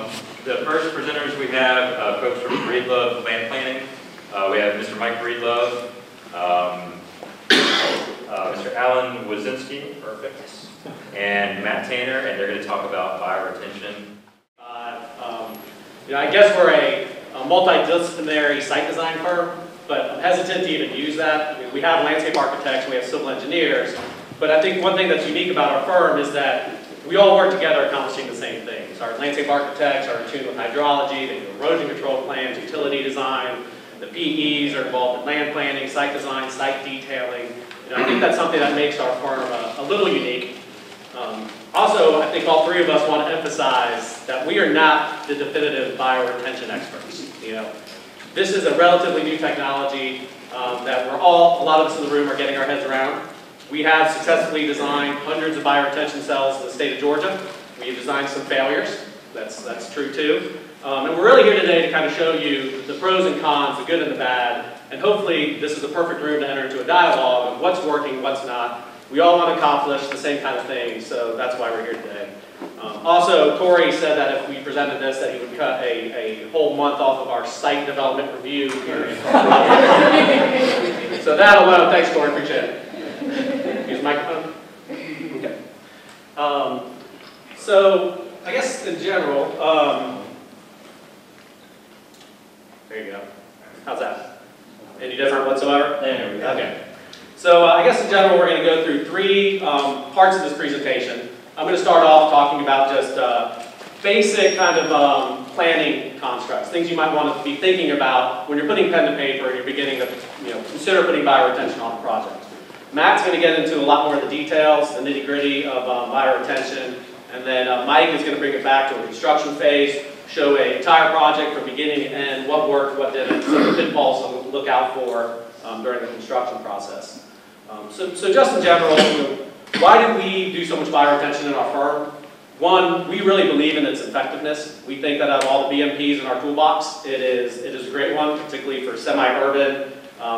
The first presenters we have folks from Breedlove Land Planning. We have Mr. Mike Breedlove, Mr. Alan Wazinski, perfect, and Matt Tanner, and they're going to talk about bioretention. I guess we're a multidisciplinary site design firm, but I'm hesitant to even use that. I mean, we have landscape architects, we have civil engineers, but I think one thing that's unique about our firm is that we all work together accomplishing the same things. Our landscape architects are in tune with hydrology, they do erosion control plans, utility design. The PEs are involved in land planning, site design, site detailing. I think that's something that makes our firm a little unique. Also, I think all three of us want to emphasize that we are not the definitive bioretention experts. This is a relatively new technology that a lot of us in the room are getting our heads around. We have successfully designed hundreds of bioretention cells in the state of Georgia. We have designed some failures. That's true too. And we're really here today to kind of show you the pros and cons, the good and the bad, and hopefully this is the perfect room to enter into a dialogue of what's working, what's not. We all want to accomplish the same kind of thing, so that's why we're here today. Also, Corey said that if we presented this, that he would cut a whole month off of our site development review period. So that alone, thanks Corey, appreciate it. Use the microphone. Okay. So, I guess in general, there you go. How's that? Any different whatsoever? There we go. Okay. So I guess in general we're going to go through three parts of this presentation. I'm going to start off talking about just basic kind of planning constructs, things you might want to be thinking about when you're putting pen to paper and you're beginning to consider putting bioretention on a project. Matt's going to get into a lot more of the details, the nitty-gritty of bioretention, and then Mike is going to bring it back to a construction phase, show an entire project from beginning to end, what worked, what didn't, some of the pitfalls to look out for during the construction process. So just in general, why do we do so much bioretention in our firm? One, we really believe in its effectiveness. We think that out of all the BMPs in our toolbox, it is a great one, particularly for semi-urban,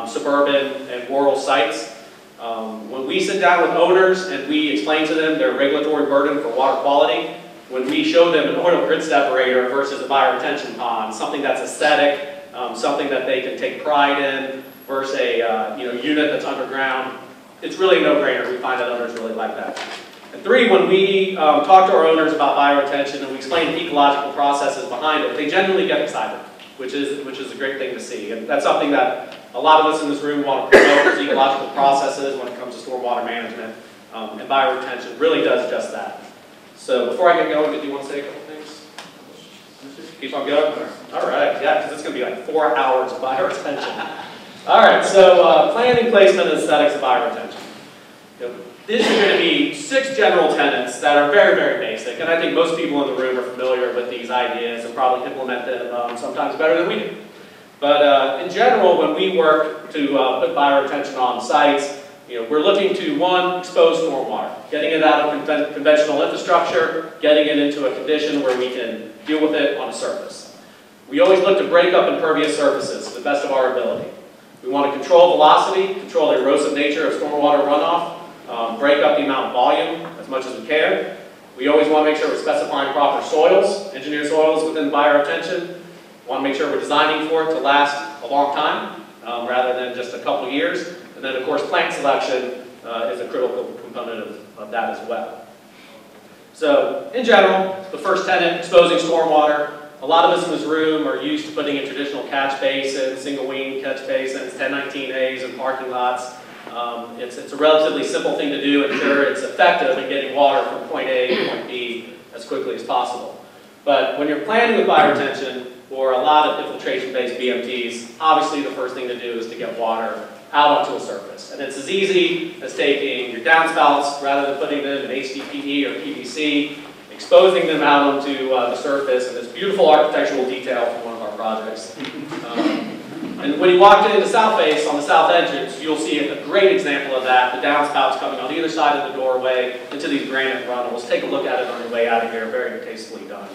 suburban, and rural sites. When we sit down with owners and we explain to them their regulatory burden for water quality, when we show them an oil grid separator versus a bioretention pond, something that's aesthetic, something that they can take pride in, versus a unit that's underground, it's really a no-brainer. We find that owners really like that. And three, when we talk to our owners about bioretention and we explain the ecological processes behind it, they genuinely get excited, which is a great thing to see. And that's something that a lot of us in this room want to promote, is ecological processes when it comes to stormwater management, and bioretention really does just that. So before I get going, do you want to say a couple things? Keep on going? All right, yeah, because it's going to be like 4 hours of bioretention. All right, so planning, placement, and aesthetics of bioretention. These are going to be 6 general tenets that are very, very basic, and I think most people in the room are familiar with these ideas and probably implement them sometimes better than we do. But in general, when we work to put bioretention on sites, we're looking to, one, expose stormwater, getting it out of conventional infrastructure, getting it into a condition where we can deal with it on a surface. We always look to break up impervious surfaces to the best of our ability. We want to control velocity, control the erosive nature of stormwater runoff, break up the amount of volume as much as we can. We always want to make sure we're specifying proper soils, engineered soils within bioretention. We want to make sure we're designing for it to last a long time rather than just a couple years. And then, of course, plant selection is a critical component of that as well. So, in general, the first tenet, exposing stormwater. A lot of us in this room are used to putting in traditional catch basins, single wing catch basins, 1019As in parking lots. It's a relatively simple thing to do, and sure, it's effective in getting water from point A to point B as quickly as possible. But when you're planning with bioretention, or a lot of infiltration-based BMTs, obviously the first thing to do is to get water out onto a surface. And it's as easy as taking your downspouts, rather than putting them in HDPE or PVC, exposing them out onto the surface, and this beautiful architectural detail from one of our projects. And when you walk into Southface on the south entrance, you'll see a great example of that, the downspouts coming on either side of the doorway into these granite runnels. Take a look at it on your way out of here, very tastefully done.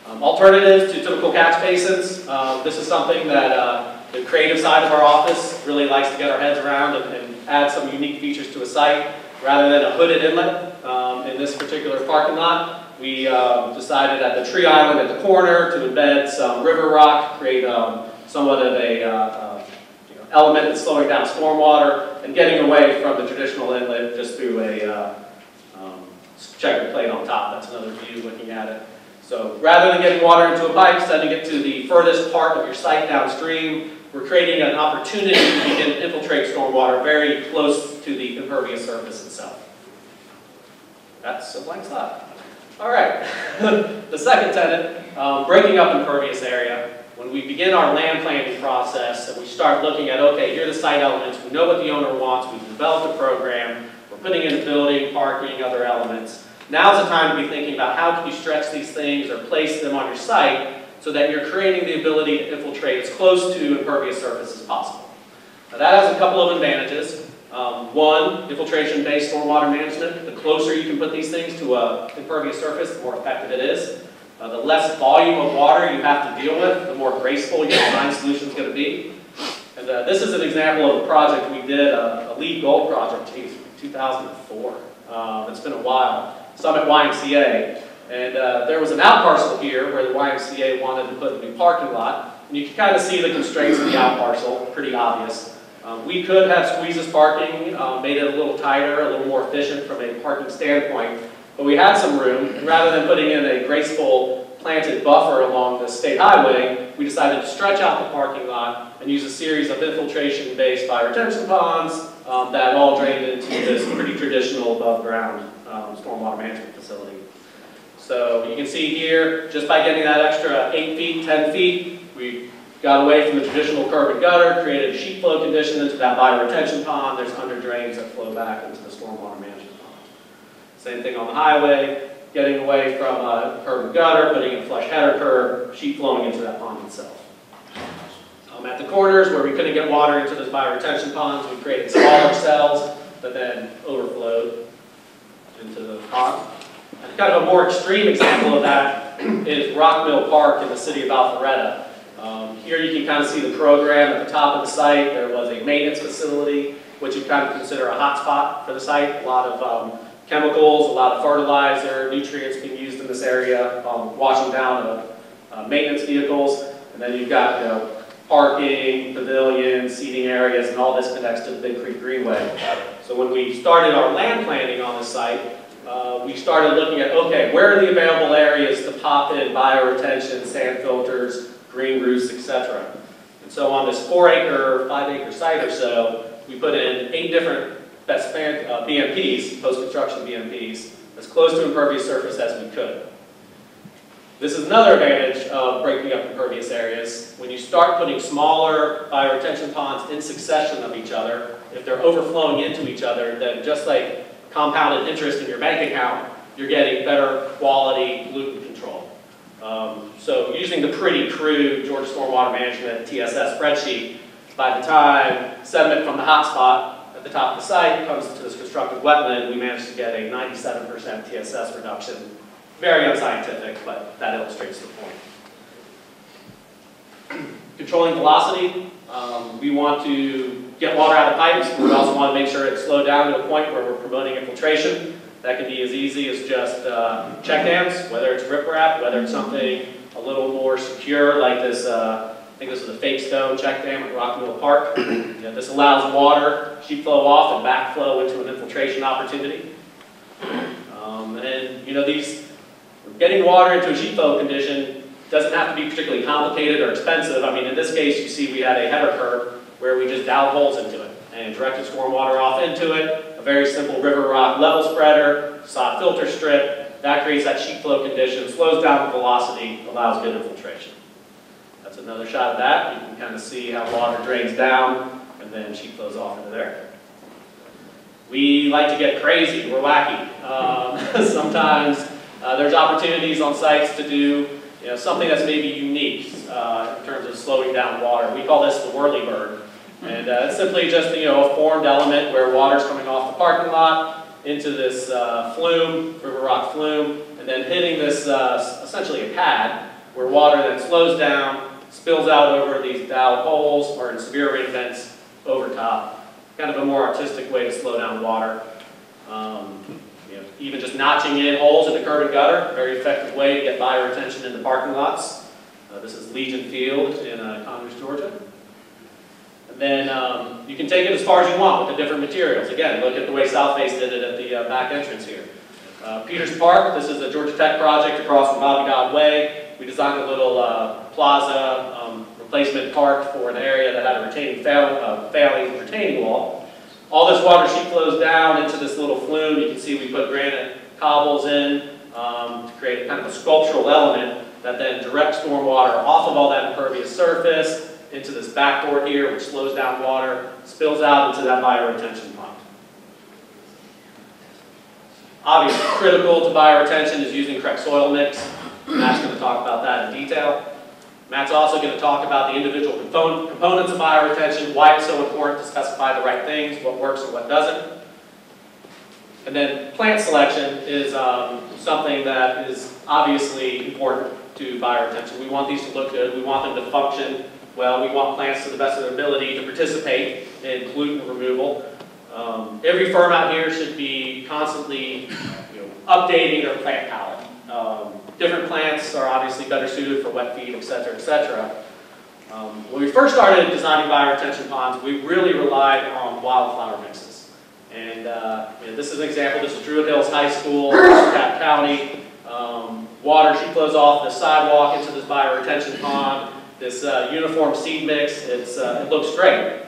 Alternatives to typical catch basins. This is something that the creative side of our office really likes to get our heads around and add some unique features to a site. Rather than a hooded inlet in this particular parking lot, we decided at the tree island at the corner to embed some river rock, create somewhat of a element that's slowing down stormwater and getting away from the traditional inlet just through a checker plate on top. That's another view looking at it. So rather than getting water into a pipe, sending it to the furthest part of your site downstream, we're creating an opportunity to begin to infiltrate stormwater very close to the impervious surface itself. That's a blank slide. All right, the second tenet, breaking up impervious area. When we begin our land planning process and we start looking at, okay, here are the site elements, we know what the owner wants, we've developed a program, we're putting in a building, parking, other elements. Now's the time to be thinking about how can you stretch these things or place them on your site so that you're creating the ability to infiltrate as close to impervious surface as possible. Now that has a couple of advantages. One, infiltration-based stormwater management. The closer you can put these things to an impervious surface, the more effective it is. The less volume of water you have to deal with, the more graceful your design solution is going to be. And this is an example of a project we did, a LEED Gold project, 2004. It's been a while. Summit YMCA. And there was an out parcel here where the YMCA wanted to put a new parking lot. And you can kind of see the constraints of the out parcel, pretty obvious. We could have squeezed this parking, made it a little tighter, a little more efficient from a parking standpoint. But we had some room, and rather than putting in a graceful planted buffer along the state highway, we decided to stretch out the parking lot and use a series of infiltration-based fire retention ponds that all drained into this pretty traditional above-ground stormwater management facility. So you can see here, just by getting that extra 8 feet, 10 feet, we got away from the traditional curb and gutter, created a sheet flow condition into that fire retention pond. There's under drains that flow back into the stormwater management pond. Same thing on the highway, getting away from curb and gutter, putting in a flush header curb, sheet flowing into that pond itself. At the corners where we couldn't get water into those fire retention ponds, we created smaller cells that then overflowed into the pond. And kind of a more extreme example of that is Rockville Park in the city of Alpharetta. Here you can kind of see the program at the top of the site. There was a maintenance facility, which you kind of consider a hot spot for the site. A lot of chemicals, a lot of fertilizer, nutrients being used in this area, washing down maintenance vehicles. And then you've got parking, pavilions, seating areas, and all this connects to the Big Creek Greenway. So when we started our land planning on the site, we started looking at, okay, where are the available areas to pop in bioretention, sand filters, green roofs, etc. And so on this 4-acre, 5-acre site or so, we put in 8 different BMPs, post-construction BMPs, as close to impervious surface as we could. This is another advantage of breaking up impervious areas. When you start putting smaller bioretention ponds in succession of each other, if they're overflowing into each other, then just like compounded interest in your bank account, you're getting better quality pollutant control. So using the pretty crude Georgia Stormwater Management TSS spreadsheet, by the time sediment from the hotspot at the top of the site comes to this constructed wetland, we managed to get a 97% TSS reduction. Very unscientific, but that illustrates the point. Controlling velocity. We want to get water out of pipes, but we also want to make sure it's slowed down to a point where we're promoting infiltration. That can be as easy as just check dams, whether it's riprap, whether it's something a little more secure like this, I think this is a fake stone check dam at Rockville Park. This allows water, sheet flow off, and backflow into an infiltration opportunity. Getting water into a sheet flow condition doesn't have to be particularly complicated or expensive. I mean, in this case, you see we had a header curb where we just dowed holes into it and directed stormwater off into it. A very simple river rock level spreader, sod filter strip. That creates that sheet flow condition, slows down the velocity, allows good infiltration. That's another shot of that. You can kind of see how water drains down and then sheet flows off into there. We like to get crazy. We're wacky. Sometimes there's opportunities on sites to do something that's maybe unique in terms of slowing down water. We call this the whirlybird. And it's simply just a formed element where water's coming off the parking lot into this flume, river rock flume, and then hitting this essentially a pad where water then slows down, spills out over these dowed holes, or in severe rain events, over top. Kind of a more artistic way to slow down water. even just notching in holes in the curb and gutter, a very effective way to get buyer attention in the parking lots. This is Legion Field in Conyers, Georgia. And then you can take it as far as you want with the different materials. Again, look at the way Southface did it at the back entrance here. Peters Park, this is a Georgia Tech project across from Bobby Dodd Way. We designed a little plaza replacement park for an area that had a failing retaining wall. All this water sheet flows down into this little flume. You can see we put granite cobbles in to create kind of a sculptural element that then directs stormwater off of all that impervious surface into this backboard here, which slows down water, spills out into that buyer retention pond. Obviously, critical to buyer retention is using correct soil mix. Matt's going to talk about that in detail. Matt's also going to talk about the individual components of buyer retention, why it's so important to specify the right things, what works and what doesn't. And then plant selection is something that is obviously important to buyer retention. We want these to look good. We want them to function well. We want plants to the best of their ability to participate in pollutant removal. Every firm out here should be constantly updating their plant palette. Different plants are obviously better suited for wet feed, et cetera, et cetera. When we first started designing buyer retention ponds, we really relied on wildflower mixes. And this is an example. This is Druid Hills High School, Cap County. Water, she flows off the sidewalk into this buyer retention pond. This uniform seed mix, it looks great.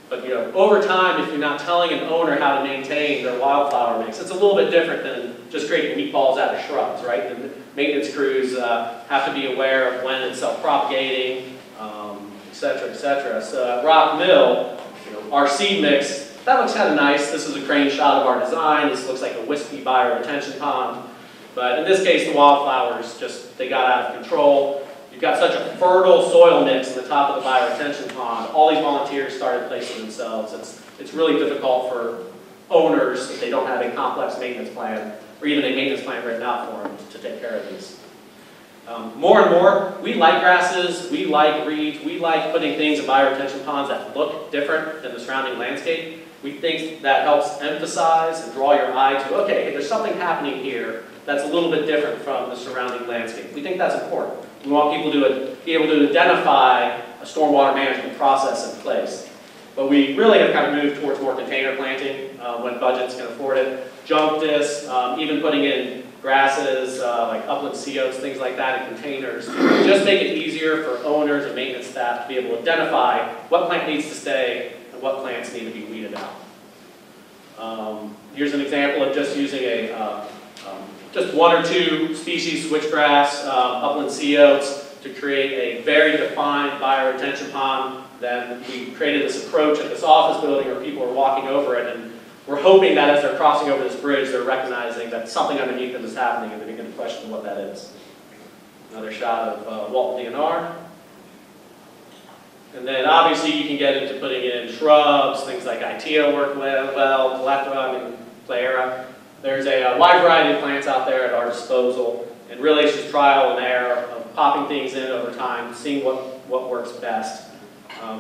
But over time, if you're not telling an owner how to maintain their wildflower mix, it's a little bit different than just creating meatballs out of shrubs, right? The maintenance crews have to be aware of when it's self-propagating, et cetera, et cetera. So at Rockville, our seed mix, that looks kind of nice. This is a crane shot of our design. This looks like a wispy buyer retention pond. But in this case, the wildflowers they got out of control. You've got such a fertile soil mix in the top of the buyer retention pond. All these volunteers started placing themselves. It's really difficult for owners if they don't have a complex maintenance plan, or even a maintenance plan written out for them to take care of these. More and more, we like grasses, we like reeds, we like putting things in buyer retention ponds that look different than the surrounding landscape. We think that helps emphasize and draw your eye to, okay, there's something happening here that's a little bit different from the surrounding landscape. We think that's important. We want people to be able to identify a stormwater management process in place. But we really have kind of moved towards more container planting when budgets can afford it. Junctus, even putting in grasses like upland sea oats, things like that in containers. Just make it easier for owners and maintenance staff to be able to identify what plant needs to stay and what plants need to be weeded out. Here's an example of just using just one or two species switchgrass, upland sea oats to create a very defined buyer retention pond. Then we created this approach at this office building where people are walking over it, and we're hoping that as they're crossing over this bridge, they're recognizing that something underneath them is happening and they begin to question what that is. Another shot of Walton DNR. And then obviously you can get into putting in shrubs, things like Itea work well, Calethra, Plera. There's a wide variety of plants out there at our disposal, and really it's just trial and error of popping things in over time, seeing what works best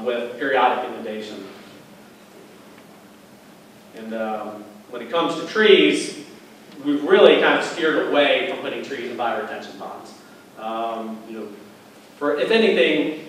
with periodic inundation. And when it comes to trees, we've really kind of steered away from putting trees in buyer retention ponds. If anything,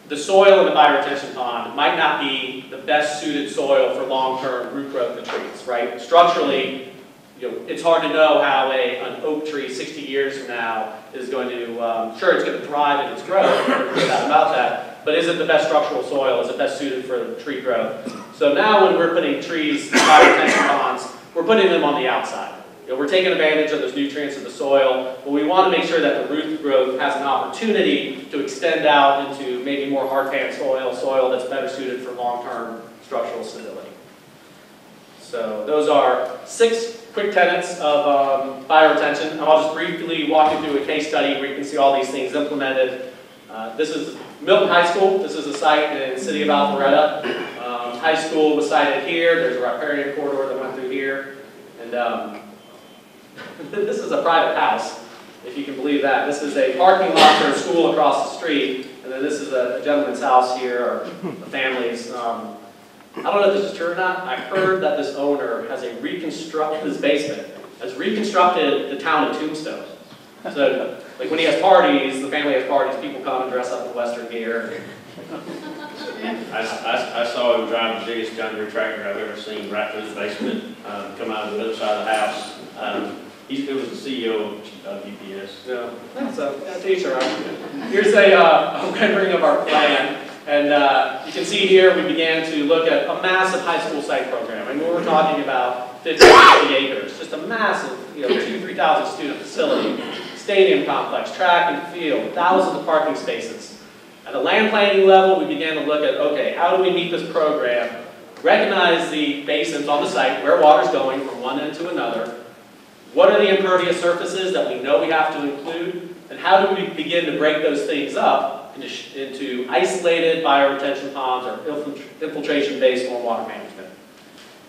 the soil in the buyer retention pond might not be the best suited soil for long-term root growth of trees, right? Structurally, it's hard to know how an oak tree 60 years from now is going to, sure, it's going to thrive in its growth, no doubt about that, but is it the best structural soil? Is it best suited for tree growth? So now when we're putting trees in buyer retention ponds, we're putting them on the outside. We're taking advantage of those nutrients of the soil, but we want to make sure that the root growth has an opportunity to extend out into maybe more hardpan soil that's better suited for long-term structural stability. So those are 6 quick tenets of buyer retention. I'll just briefly walk you through a case study where you can see all these things implemented. This is Milton High School. This is a site in the city of Alpharetta. High school was sited here. There's a riparian corridor that went through here. And this is a private house, if you can believe that. This is a parking lot for a school across the street. And then this is a gentleman's house here, or a family's. I don't know if this is true or not. I heard that this owner has this basement has reconstructed the town of Tombstone. So, like when he has parties, the family has parties, people come and dress up in Western gear. I saw him drive the biggest John Deere tractor I've ever seen right through the basement, come out of the other side of the house. It was the CEO of UPS. Yeah, that's a t-shirt. Here's I'm going to bring up our plan. And you can see here we began to look at a massive high school site program. I mean, we're talking about 50 acres, just a massive, 2,000 to 3,000 student facility, stadium complex, track and field, thousands of parking spaces. At a land planning level, we began to look at, okay, how do we meet this program, recognize the basins on the site, where water's going from one end to another, what are the impervious surfaces that we know we have to include, and how do we begin to break those things up into isolated bioretention ponds or infiltration-based stormwater management.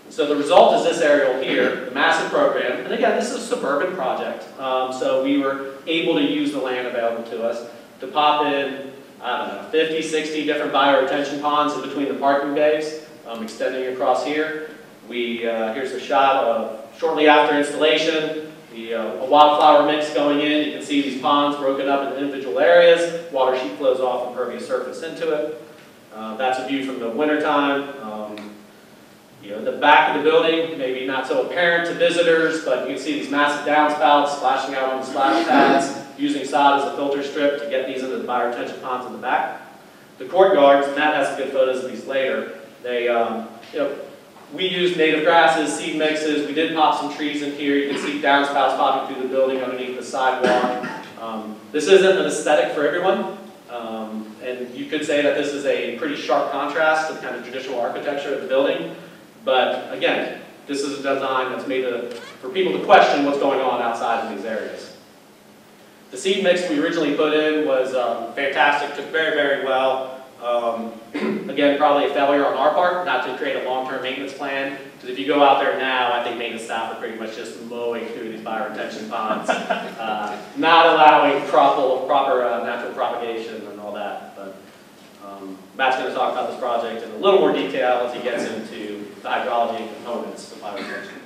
And so the result is this aerial here, the massive program. And again, this is a suburban project, so we were able to use the land available to us to pop in, I don't know, 50, 60 different bioretention ponds in between the parking bays, extending across here. Here's a shot of shortly after installation. A wildflower mix going in. You can see these ponds broken up into individual areas. Water sheet flows off impervious surface into it. That's a view from the wintertime. The back of the building, maybe not so apparent to visitors, but you can see these massive downspouts splashing out on the splash pads, using sod as a filter strip to get these into the bioretention ponds in the back. The courtyards, Matt has some good photos of these later. We used native grasses, seed mixes. We did pop some trees in here. You can see downspouts popping through the building underneath the sidewalk. This isn't an aesthetic for everyone. And you could say that this is a pretty sharp contrast to the kind of traditional architecture of the building. But again, this is a design that's made for people to question what's going on outside of these areas. The seed mix we originally put in was fantastic, took very, very well. Again, probably a failure on our part, not to create a long-term maintenance plan. Because if you go out there now, I think maintenance staff are pretty much just mowing through these bioretention ponds, not allowing proper natural propagation and all that. But Matt's going to talk about this project in a little more detail as he gets into the hydrology and components of bioretention.